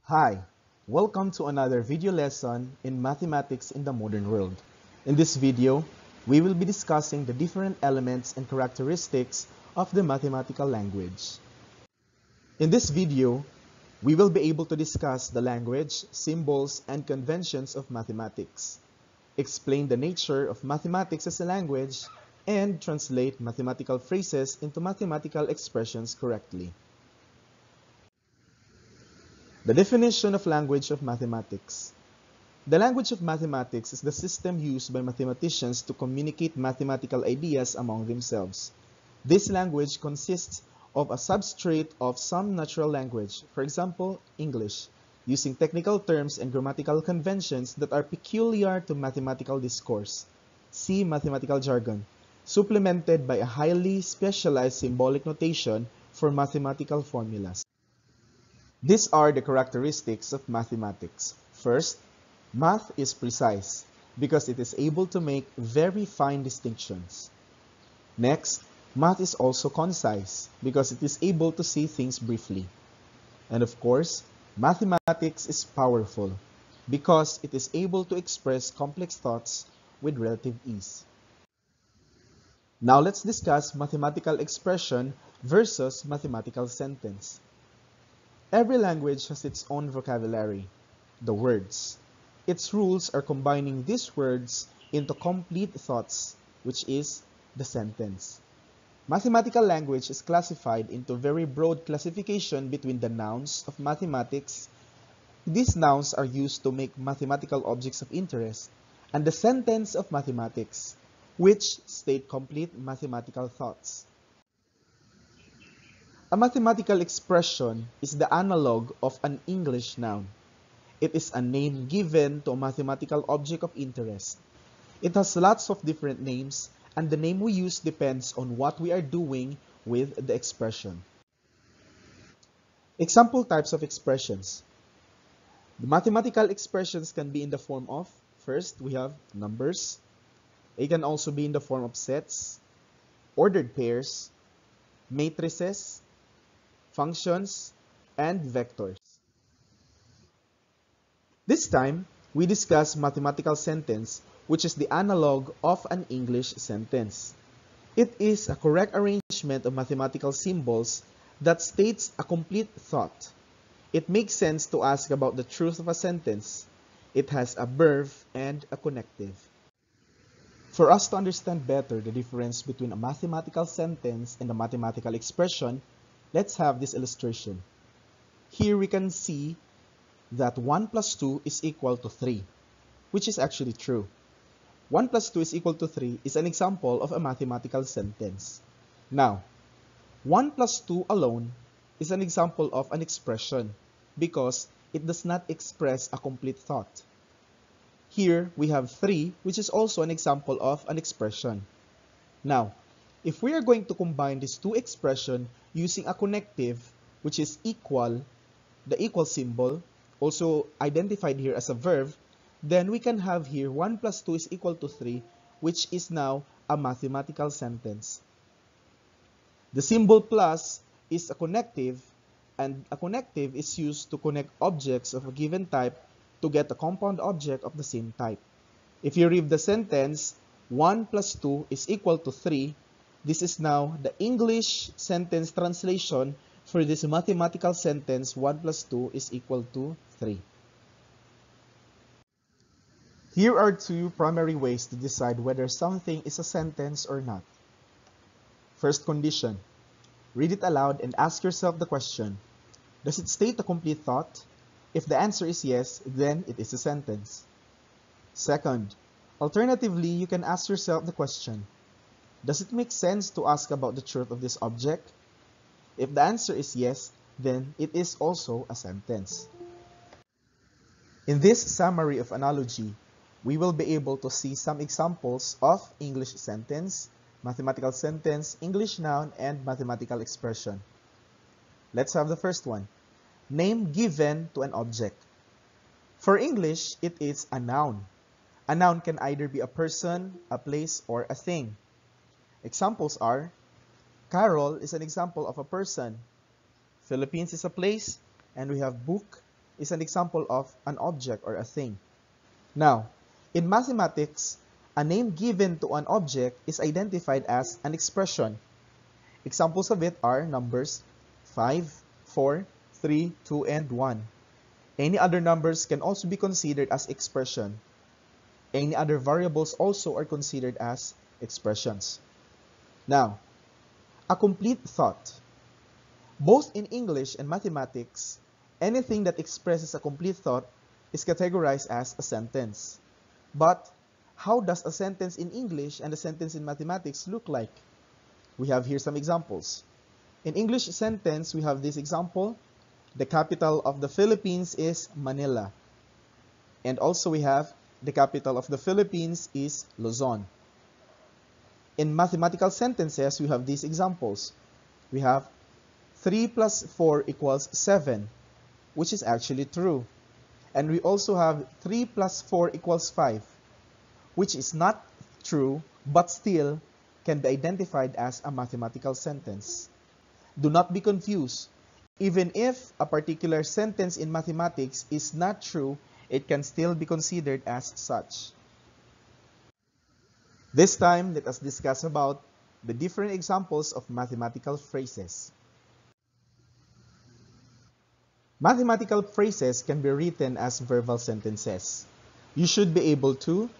Hi, welcome to another video lesson in mathematics in the modern world. In this video, we will be discussing the different elements and characteristics of the mathematical language. In this video, we will be able to discuss the language, symbols, and conventions of mathematics, explain the nature of mathematics as a language, and translate mathematical phrases into mathematical expressions correctly. The definition of language of mathematics. The language of mathematics is the system used by mathematicians to communicate mathematical ideas among themselves. This language consists of a substrate of some natural language, for example, English, using technical terms and grammatical conventions that are peculiar to mathematical discourse. See mathematical jargon, supplemented by a highly specialized symbolic notation for mathematical formulas. These are the characteristics of mathematics. First, math is precise because it is able to make very fine distinctions. Next, math is also concise because it is able to see things briefly. And of course, mathematics is powerful because it is able to express complex thoughts with relative ease. Now let's discuss mathematical expression versus mathematical sentence. Every language has its own vocabulary, the words. Its rules are combining these words into complete thoughts, which is the sentence. Mathematical language is classified into very broad classification between the nouns of mathematics. These nouns are used to make mathematical objects of interest, and the sentence of mathematics, which state complete mathematical thoughts. A mathematical expression is the analog of an English noun. It is a name given to a mathematical object of interest. It has lots of different names, and the name we use depends on what we are doing with the expression. Example types of expressions. The mathematical expressions can be in the form of, first, we have numbers. It can also be in the form of sets, ordered pairs, matrices, functions, and vectors. This time, we discuss mathematical sentence, which is the analog of an English sentence. It is a correct arrangement of mathematical symbols that states a complete thought. It makes sense to ask about the truth of a sentence. It has a verb and a connective. For us to understand better the difference between a mathematical sentence and a mathematical expression, let's have this illustration. Here we can see that 1 plus 2 is equal to 3, which is actually true. 1 plus 2 is equal to 3 is an example of a mathematical sentence. Now, 1 plus 2 alone is an example of an expression because it does not express a complete thought. Here we have 3, which is also an example of an expression. Now, if we are going to combine these two expressions using a connective, which is equal, the equal symbol, also identified here as a verb, then we can have here 1 plus 2 is equal to 3, which is now a mathematical sentence. The symbol plus is a connective, and a connective is used to connect objects of a given type to get a compound object of the same type. If you read the sentence, 1 plus 2 is equal to 3, this is now the English sentence translation for this mathematical sentence, 1 plus 2 is equal to 3. Here are two primary ways to decide whether something is a sentence or not. First condition, read it aloud and ask yourself the question, does it state a complete thought? If the answer is yes, then it is a sentence. Second, alternatively, you can ask yourself the question, does it make sense to ask about the truth of this object? If the answer is yes, then it is also a sentence. In this summary of analogy, we will be able to see some examples of English sentence, mathematical sentence, English noun, and mathematical expression. Let's have the first one. Name given to an object. For English, it is a noun. A noun can either be a person, a place, or a thing. Examples are, Carol is an example of a person. Philippines is a place, and we have book, is an example of an object or a thing. Now, in mathematics, a name given to an object is identified as an expression. Examples of it are numbers 5, 4, 3, 2, and 1. Any other numbers can also be considered as expression. Any other variables also are considered as expressions. Now, a complete thought. Both in English and mathematics, anything that expresses a complete thought is categorized as a sentence. But how does a sentence in English and a sentence in mathematics look like? We have here some examples. In English sentence, we have this example. The capital of the Philippines is Manila. And also we have the capital of the Philippines is Luzon. In mathematical sentences, we have these examples. We have 3 plus 4 equals 7, which is actually true. And we also have 3 plus 4 equals 5, which is not true, but still can be identified as a mathematical sentence. Do not be confused. Even if a particular sentence in mathematics is not true, it can still be considered as such. This time, let us discuss about the different examples of mathematical phrases. Mathematical phrases can be written as verbal sentences. You should be able to,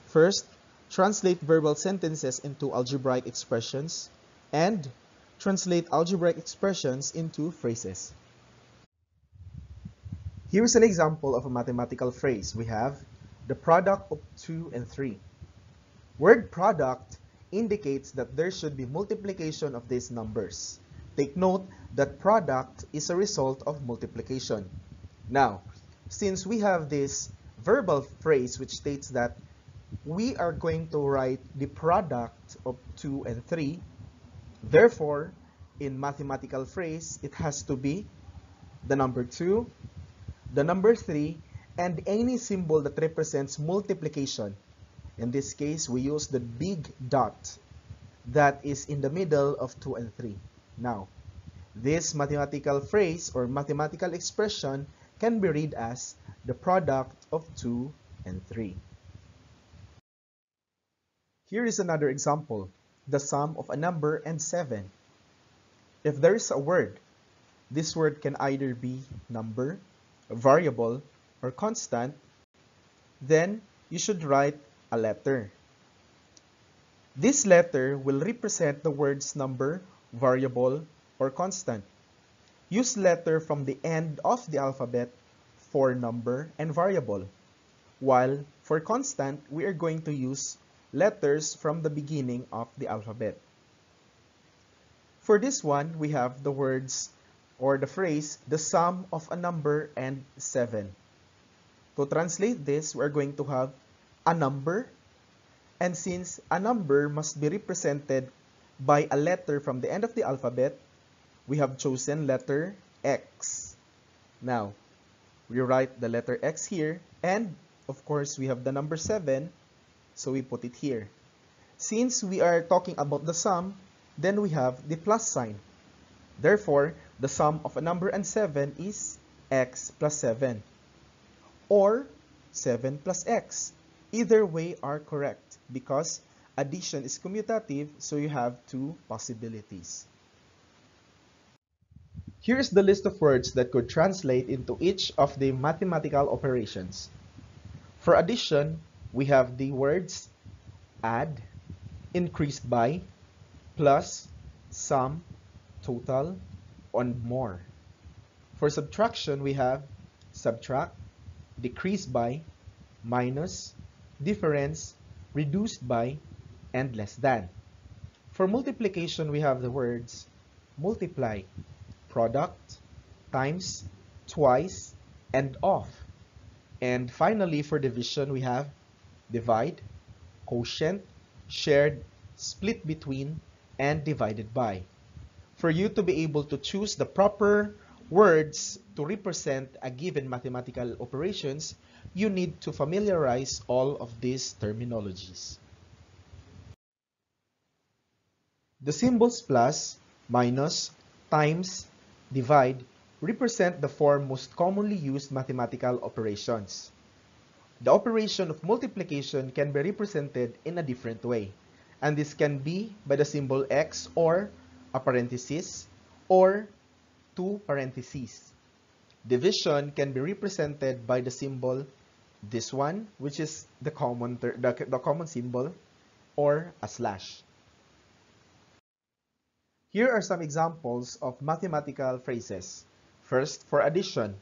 first, translate verbal sentences into algebraic expressions, and translate algebraic expressions into phrases. Here is an example of a mathematical phrase. We have the product of 2 and 3. Word product indicates that there should be multiplication of these numbers. Take note that product is a result of multiplication. Now, since we have this verbal phrase which states that we are going to write the product of 2 and 3, therefore, in mathematical phrase, it has to be the number 2, the number 3, and any symbol that represents multiplication. In this case, we use the big dot that is in the middle of 2 and 3. Now, this mathematical phrase or mathematical expression can be read as the product of 2 and 3. Here is another example, the sum of a number and 7. If there is a word, this word can either be number, variable, or constant, then you should write a letter. This letter will represent the words number, variable, or constant. Use letter from the end of the alphabet for number and variable, while for constant, we are going to use letters from the beginning of the alphabet. For this one, we have the words or the phrase, the sum of a number and 7. To translate this, we are going to have a number, and since a number must be represented by a letter from the end of the alphabet, we have chosen letter X. Now, we write the letter X here, and of course, we have the number 7, so we put it here. Since we are talking about the sum, then we have the plus sign. Therefore, the sum of a number and 7 is X plus 7, or 7 plus X. Either way are correct because addition is commutative, so you have two possibilities. Here is the list of words that could translate into each of the mathematical operations. For addition, we have the words add, increased by, plus, sum, total, and more. For subtraction, we have subtract, decrease by, minus, difference, reduced by, and less than. For multiplication, we have the words multiply, product, times, twice, and of. And finally, for division, we have divide, quotient, shared, split between, and divided by. For you to be able to choose the proper words to represent a given mathematical operations, you need to familiarize all of these terminologies. The symbols plus, minus, times, divide, represent the four most commonly used mathematical operations. The operation of multiplication can be represented in a different way, and this can be by the symbol x or a parenthesis or two parentheses. Division can be represented by the symbol this one, which is the common symbol, or a slash. Here are some examples of mathematical phrases. First, for addition,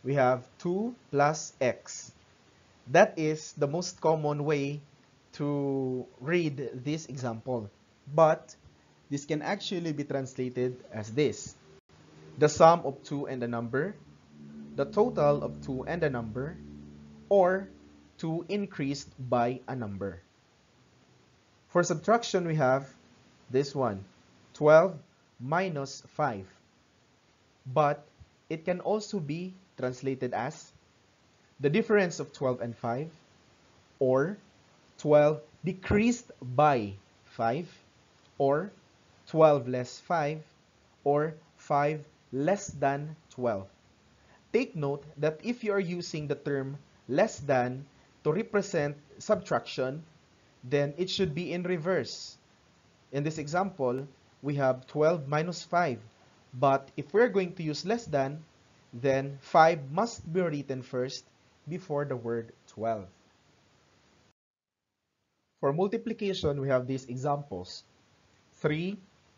we have 2 plus x. That is the most common way to read this example, but this can actually be translated as this: the sum of 2 and a number, the total of 2 and a number, or 2 increased by a number. For subtraction, we have this one, 12 minus 5. But it can also be translated as the difference of 12 and 5, or 12 decreased by 5, or 12 less 5, or 5 less than 12. Take note that if you are using the term less than to represent subtraction, then it should be in reverse. In this example, we have 12 minus 5, but if we're going to use less than, then 5 must be written first before the word 12. For multiplication, we have these examples: 3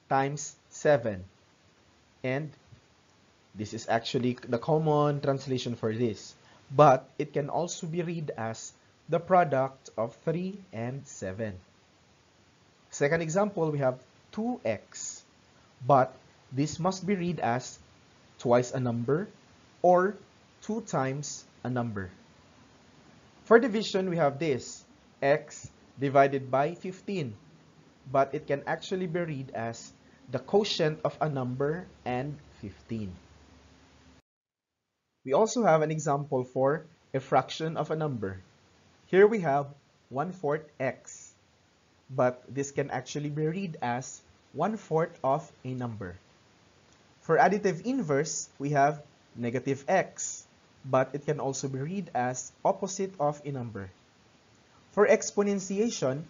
times 7, and this is actually the common translation for this, but it can also be read as the product of 3 and 7. Second example, we have 2x, but this must be read as twice a number or 2 times a number. For division, we have this, x divided by 15, but it can actually be read as the quotient of a number and 15. We also have an example for a fraction of a number. Here we have 1/4 x, but this can actually be read as 1/4 of a number. For additive inverse, we have negative x, but it can also be read as opposite of a number. For exponentiation,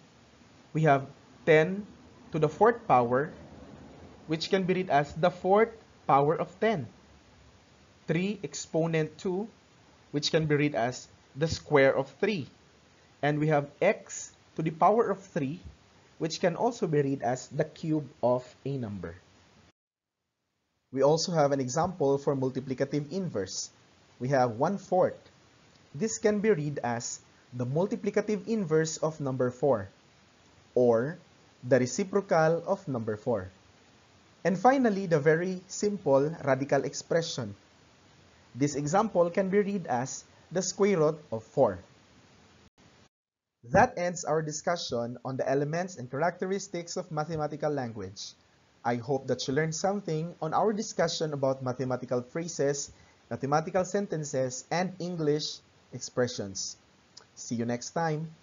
we have 10 to the 4th power, which can be read as the 4th power of 10. 3 exponent 2, which can be read as the square of 3. And we have x to the power of 3, which can also be read as the cube of a number. We also have an example for multiplicative inverse. We have 1/4. This can be read as the multiplicative inverse of number 4, or the reciprocal of number 4. And finally, the very simple radical expression. This example can be read as the square root of 4. That ends our discussion on the elements and characteristics of mathematical language. I hope that you learned something on our discussion about mathematical phrases, mathematical sentences, and English expressions. See you next time.